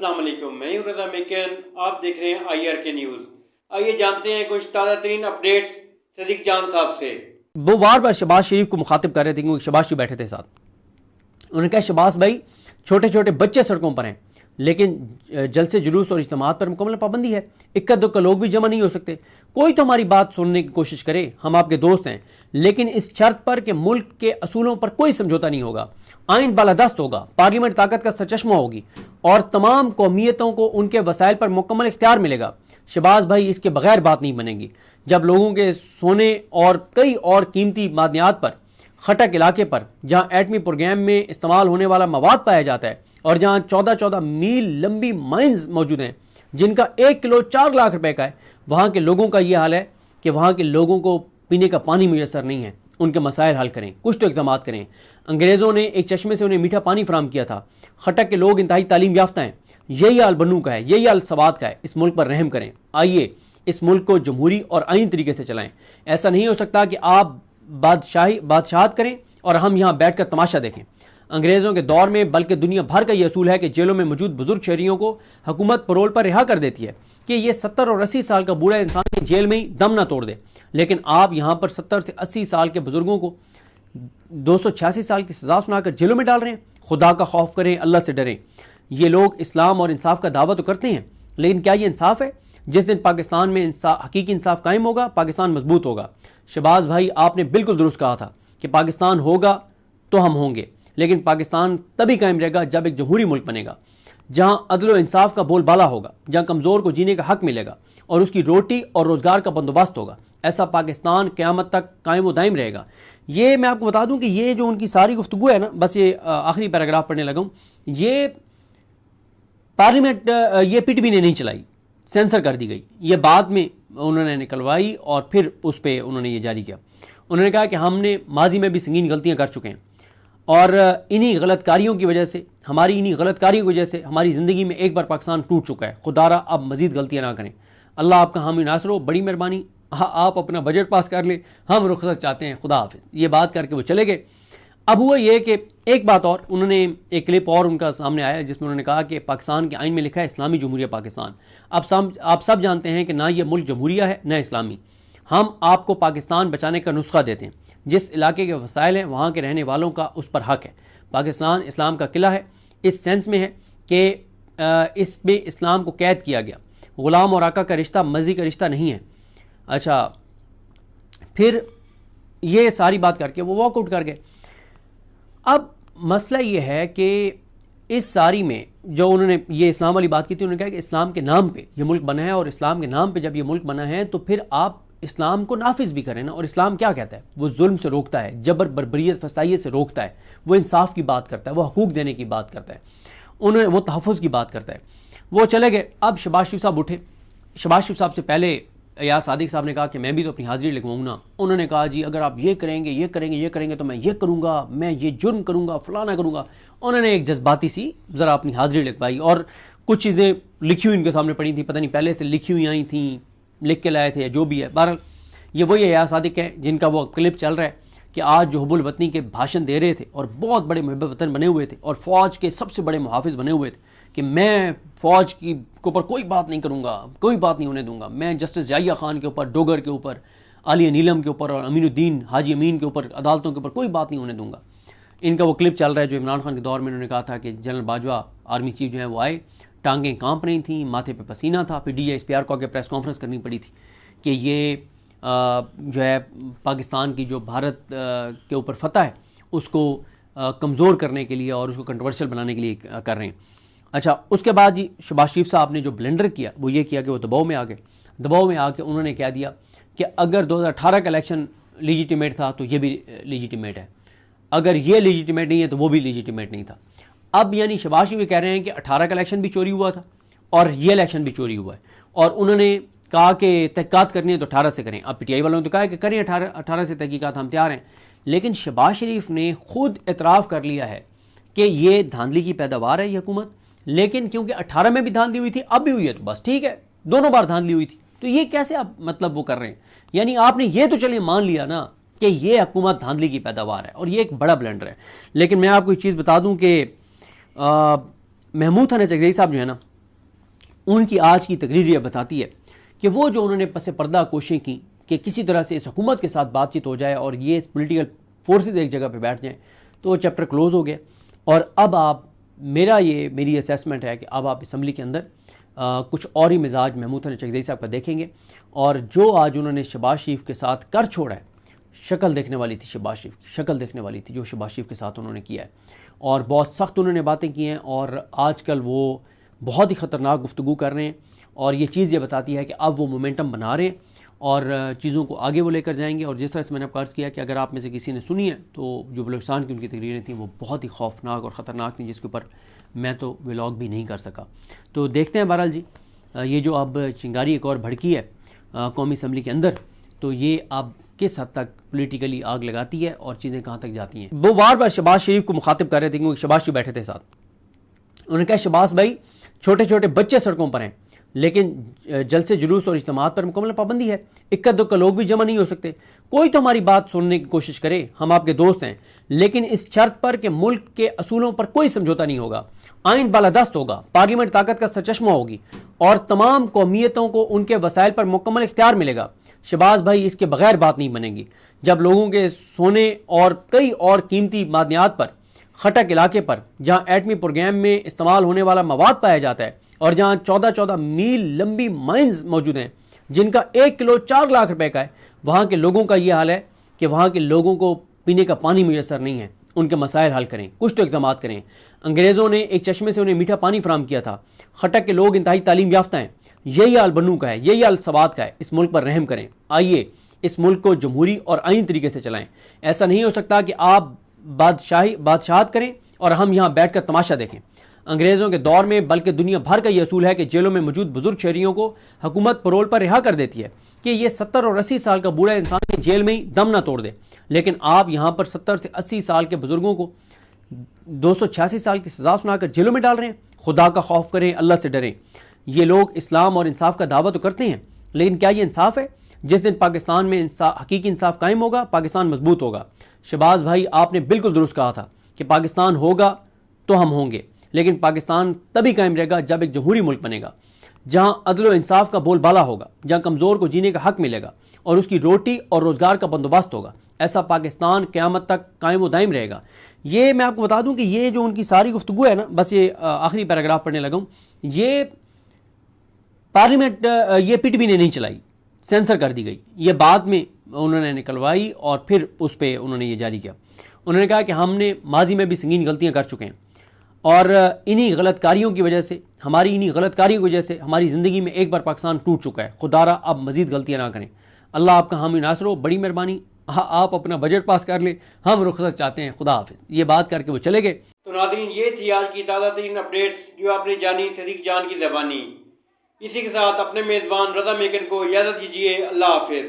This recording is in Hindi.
अस्सलाम वालेकुम, मैं हूं रज़ा मेकन। आप देख रहे हैं IRK न्यूज़। आइए जानते हैं कुछ ताज़ा तरीन अपडेट्स सदीक जान साहब से। वो बार बार शहबाज शरीफ को मुखातिब कर रहे थे क्योंकि शहबाज शरीफ बैठे थे साथ। उन्होंने कहा शहबाज भाई छोटे छोटे बच्चे सड़कों पर हैं, लेकिन जलसे जुलूस और इज्तिमात पर मुकम्मल पाबंदी है। इक्का दुक्का लोग भी जमा नहीं हो सकते। कोई तो हमारी बात सुनने की कोशिश करे, हम आपके दोस्त हैं, लेकिन इस शर्त पर कि मुल्क के असूलों पर कोई समझौता नहीं होगा। आइन बालादस्त होगा, पार्लियामेंट ताकत का सरचश्मा होगी और तमाम कौमियतों को उनके वसाइल पर मुकम्मल इख्तियार मिलेगा। शहबाज भाई इसके बगैर बात नहीं बनेगी। जब लोगों के सोने और कई और कीमती मादनियात पर खटक इलाके पर जहां एटमी प्रोग्राम में इस्तेमाल होने वाला मवाद पाया जाता है और जहां 14-14 मील लंबी माइंस मौजूद हैं जिनका 1 किलो 4 लाख रुपए का है, वहां के लोगों का यह हाल है कि वहां के लोगों को पीने का पानी मुयसर नहीं है। उनके मसाइल हल करें, कुछ तो इक़दाम करें। अंग्रेज़ों ने एक चश्मे से उन्हें मीठा पानी फराम किया था। खटक के लोग इंतहाई तालीम याफ्ता हैं। यही हाल बन्नू का है, यही हाल सवाद का है। इस मुल्क पर रहम करें। आइए इस मुल्क को जमहूरी और आईनी तरीके से चलाएं। ऐसा नहीं हो सकता कि आप बादशाहत करें और हम यहाँ बैठ कर तमाशा देखें। अंग्रेज़ों के दौर में बल्कि दुनिया भर का यह असूल है कि जेलों में मौजूद बुजुर्ग शहरियों को हुकूमत परोल पर रिहा कर देती है कि ये 70 और 80 साल का बूढ़ा इंसान जेल में ही दम ना तोड़ दे। लेकिन आप यहाँ पर 70 से 80 साल के बुजुर्गों को 286 साल की सजा सुनाकर जेलों में डाल रहे हैं। खुदा का खौफ करें, अल्लाह से डरें। ये लोग इस्लाम और इंसाफ का दावा तो करते हैं, लेकिन क्या ये इंसाफ है? जिस दिन पाकिस्तान में हकीकी इंसाफ कायम होगा, पाकिस्तान मजबूत होगा। शहबाज भाई आपने बिल्कुल दुरुस्त कहा था कि पाकिस्तान होगा तो हम होंगे, लेकिन पाकिस्तान तभी कायम रहेगा जब एक जमहूरी मुल्क बनेगा, जहां अदल और इंसाफ का बोलबाला होगा, जहां कमज़ोर को जीने का हक मिलेगा और उसकी रोटी और रोज़गार का बंदोबस्त होगा। ऐसा पाकिस्तान क़यामत तक कायम व दायम रहेगा। ये मैं आपको बता दूं कि ये जो उनकी सारी गुफ्तगू है ना, बस ये आखिरी पैराग्राफ पढ़ने लगा हूं, ये पार्लियामेंट ये PTV ने नहीं चलाई, सेंसर कर दी गई। ये बाद में उन्होंने निकलवाई और फिर उस पर उन्होंने ये जारी किया। उन्होंने कहा कि हमने माजी में भी संगीन गलतियां कर चुके हैं और इन्हीं गलतकारियों की वजह से, हमारी इन्हीं गलतकारियों की वजह से हमारी ज़िंदगी में एक बार पाकिस्तान टूट चुका है। खुदारा अब मज़ीद गलतियां ना करें। अल्लाह आपका हामी नासर हो। बड़ी मेहरबानी, आप अपना बजट पास कर लें, हम रुखसत चाहते हैं। खुदा हाफिज़। ये बात करके वो चले गए। अब हुआ ये कि एक बात और, उन्होंने एक क्लिप और उनका सामने आया जिसमें उन्होंने कहा कि पाकिस्तान के आइन में लिखा है इस्लामी जमहूरिया पाकिस्तान। आप सब जानते हैं कि ना ये मुल्क जमहूरिया है ना इस्लामी। हम आपको पाकिस्तान बचाने का नुस्खा देते हैं। जिस इलाके के वसाइल हैं वहाँ के रहने वालों का उस पर हक है। पाकिस्तान इस्लाम का किला है, इस सेंस में है कि इसमें इस्लाम को कैद किया गया। ग़ुलाम और आका का रिश्ता मर्ज़ी का रिश्ता नहीं है। अच्छा, फिर ये सारी बात करके वो वॉकआउट कर गए। अब मसला ये है कि इस सारी में जो उन्होंने ये इस्लाम वाली बात की थी, उन्होंने कहा कि इस्लाम के नाम पे ये मुल्क बना है और इस्लाम के नाम पे जब ये मुल्क बना है तो फिर आप इस्लाम को नाफिज भी करें ना। और इस्लाम क्या कहता है? वो जुल्म से रोकता है, जबर बर्बरियत फसाइयत से रोकता है, वो इंसाफ की बात करता है, वो हकूक देने की बात करता है, उन्होंने वो तहफ़्फ़ुज़ की बात करता है। वो चले गए। अब शहबाज शरीफ साहब उठे। शहबाज शरीफ साहब से पहले या सादिक साहब ने कहा कि मैं भी तो अपनी हाजिरी लिखवाऊँ ना। उन्होंने कहा जी अगर आप ये करेंगे ये करेंगे ये करेंगे तो मैं ये करूँगा, मैं ये जुर्म करूँगा, फलाना करूँगा। उन्होंने एक जज्बाती सी ज़रा अपनी हाजिरी लिखवाई और कुछ चीज़ें लिखी हुई इनके सामने पड़ी थी, पता नहीं पहले से लिखी हुई आई थी, लिख के लाए थे या जो भी है। बहरहाल ये वही या सादिक है जिनका वो क्लिप चल रहा है कि आज जो हुबुल वतनी के भाषण दे रहे थे और बहुत बड़े मुहब्ब वतन बने हुए थे और फ़ौज के सबसे बड़े मुहाफिज बने हुए थे कि मैं फ़ौज की के ऊपर कोई बात नहीं करूँगा, कोई बात नहीं होने दूंगा। मैं जस्टिस जाहिया खान के ऊपर, डोगर के ऊपर, अली नीलम के ऊपर और अमीनुद्दीन हाजी अमीन के ऊपर, अदालतों के ऊपर कोई बात नहीं होने दूंगा। इनका वो क्लिप चल रहा है जो इमरान खान के दौर में उन्होंने कहा था कि जनरल बाजवा आर्मी चीफ जो है वो आए, टांगें काँप रही थी, माथे पर पसीना था, फिर DGSPR को आगे प्रेस कॉन्फ्रेंस करनी पड़ी थी कि ये जो है पाकिस्तान की जो भारत के ऊपर फतह है उसको कमज़ोर करने के लिए और उसको कंट्रोवर्शियल बनाने के लिए कर रहे हैं। अच्छा, उसके बाद जी शहबाज शरीफ साहब ने जो ब्लेंडर किया वो ये किया कि वो दबाव में आ गए। दबाव में आके उन्होंने कह दिया कि अगर 2018 का इलेक्शन लीजिटिमेट था तो ये भी लीजिटिमेट है, अगर ये लीजिटिमेट नहीं है तो वो भी लीजिटिमेट नहीं था। अब यानी शहबाज शरीफ कह रहे हैं कि 18 का इलेक्शन भी चोरी हुआ था और ये इलेक्शन भी चोरी हुआ है और उन्होंने कहा कि तहकीकात करनी है तो 18 से करें। अब PTI वालों ने तो कहा कि करें 18 से तहकीकात, हम तैयार हैं। लेकिन शहबाज शरीफ ने खुद एतराफ़ कर लिया है कि ये धांधली की पैदावार है ये हुकूमत, लेकिन क्योंकि 18 में भी धांधली हुई थी अब भी हुई है तो बस ठीक है, दोनों बार धांधली हुई थी तो ये कैसे आप मतलब वो कर रहे हैं? यानी आपने ये तो चलिए मान लिया ना कि ये हुकूमत धांधली की पैदावार है और ये एक बड़ा ब्लेंडर है। लेकिन मैं आपको एक चीज़ बता दूं कि महमूद हसन चकदेई साहब जो है ना, उनकी आज की तकरीर यह बताती है कि वो जो उन्होंने पस पर्दा कोशिशें की कि किसी तरह से इस हुकूमत के साथ बातचीत हो जाए और ये पॉलिटिकल फोर्सेस एक जगह पे बैठ जाएं, तो वो चैप्टर क्लोज हो गया। और अब आप मेरी असेसमेंट है कि अब आप असम्बली के अंदर कुछ और ही मिजाज महमूद हसन चकज़ई साहब का देखेंगे। और जो आज उन्होंने शहबाज शरीफ के साथ कर छोड़ा है, शक्ल देखने वाली थी, शहबाज शरीफ की शक्ल देखने वाली थी जो शहबाज शरीफ के साथ उन्होंने किया है। और बहुत सख्त उन्होंने बातें की हैं और आजकल वो बहुत ही ख़तरनाक गुफ्तगू कर रहे हैं। और ये चीज़ ये बताती है कि अब वो मोमेंटम बना रहे हैं और चीज़ों को आगे वो लेकर जाएंगे। और जिस तरह से मैंने आपको अर्ज़ किया कि अगर आप में से किसी ने सुनी है तो जो बलूचिस्तान की उनकी तकरीरें थी वो बहुत ही खौफनाक और ख़तरनाक थी, जिसके ऊपर मैं तो व्लॉग भी नहीं कर सका। तो देखते हैं बहरहाल जी, ये जो अब चिंगारी एक और भड़की है कौमी असम्बली के अंदर, तो ये अब किस हद तक पॉलिटिकली आग लगाती है और चीज़ें कहाँ तक जाती हैं। वो बार बार शहबाज शरीफ को मुखातिब कर रहे थे क्योंकि शहबाज शरीफ बैठे थे साथ। उन्होंने कहा शहबाज भाई, छोटे छोटे बच्चे सड़कों पर हैं, लेकिन जलसे जुलूस और इज्तिमात पर मुकम्मल पाबंदी है। इक्का दुक्का लोग भी जमा नहीं हो सकते। कोई तो हमारी बात सुनने की कोशिश करे, हम आपके दोस्त हैं, लेकिन इस शर्त पर कि मुल्क के असूलों पर कोई समझौता नहीं होगा, आइन बालादस्त होगा, पार्लियामेंट ताकत का सरचश्मा होगी और तमाम कौमियतों को उनके वसाइल पर मुकम्मल इख्तियार मिलेगा। शहबाज भाई, इसके बगैर बात नहीं बनेगी। जब लोगों के सोने और कई और कीमती मादनियात पर, खटक इलाके पर, जहाँ एटमी प्रोग्राम में इस्तेमाल होने वाला मवाद पाया जाता है और जहाँ 14-14 मील लंबी माइंस मौजूद हैं जिनका 1 किलो 4 लाख रुपए का है, वहाँ के लोगों का ये हाल है कि वहाँ के लोगों को पीने का पानी मुयसर नहीं है। उनके मसाइल हल करें, कुछ तो इक़दाम करें। अंग्रेज़ों ने एक चश्मे से उन्हें मीठा पानी फराहम किया था। खटक के लोग इंतहाई तालीम याफ्ता हैं। यही हाल बन्नू का है, यही हाल सवात का है। इस मुल्क पर रहम करें। आइए इस मुल्क को जमहूरी और आइन तरीके से चलाएं। ऐसा नहीं हो सकता कि आप बादशाहत करें और हम यहाँ बैठ कर तमाशा देखें। अंग्रेज़ों के दौर में बल्कि दुनिया भर का ये असूल है कि जेलों में मौजूद बुजुर्ग शहरियों को हुकूमत परोल पर रिहा कर देती है कि ये 70 और 80 साल का बूढ़ा इंसान की जेल में ही दम ना तोड़ दे। लेकिन आप यहाँ पर 70 से 80 साल के बुजुर्गों को 286 साल की सज़ा सुनाकर जेलों में डाल रहे हैं। खुदा का खौफ करें, अल्लाह से डरें। ये लोग इस्लाम और इंसाफ का दावा तो करते हैं, लेकिन क्या ये इंसाफ है? जिस दिन पाकिस्तान में हकीकी इंसाफ कायम होगा, पाकिस्तान मजबूत होगा। शहबाज भाई, आपने बिल्कुल दुरुस्त कहा था कि पाकिस्तान होगा तो हम होंगे, लेकिन पाकिस्तान तभी कायम रहेगा जब एक जमहूरी मुल्क बनेगा, जहां अदल व इंसाफ का बोलबाला होगा, जहां कमज़ोर को जीने का हक मिलेगा और उसकी रोटी और रोज़गार का बंदोबस्त होगा। ऐसा पाकिस्तान क़यामत तक कायम व दायम रहेगा। ये मैं आपको बता दूं कि ये जो उनकी सारी गुफ्तगू है ना, बस ये आखिरी पैराग्राफ पढ़ने लगा हूं, ये पार्लियामेंट ये पीटीपी ने नहीं चलाई, सेंसर कर दी गई। ये बाद में उन्होंने निकलवाई और फिर उस पर उन्होंने ये जारी किया। उन्होंने कहा कि हमने माजी में भी संगीन गलतियां कर चुके हैं और इन्हीं गलतकारियों की वजह से, हमारी इन्हीं गलतकारियों की वजह से हमारी ज़िंदगी में एक बार पाकिस्तान टूट चुका है। खुदारा अब मज़ीद गलतियां ना करें। अल्लाह आपका हामी नासर हो। बड़ी मेहरबानी, आप अपना बजट पास कर लें, हम रुखसत चाहते हैं। खुदा हाफिज़। ये बात करके वो चले गए। तो नाज़रीन, ये थी आज की ताज़ा तरीन अपडेट्स जो आपने जानी सदीक जान की ज़बानी। इसी के साथ अपने मेज़बान रज़ा मेकन को इजाज़त दीजिए। अल्लाह हाफिज़।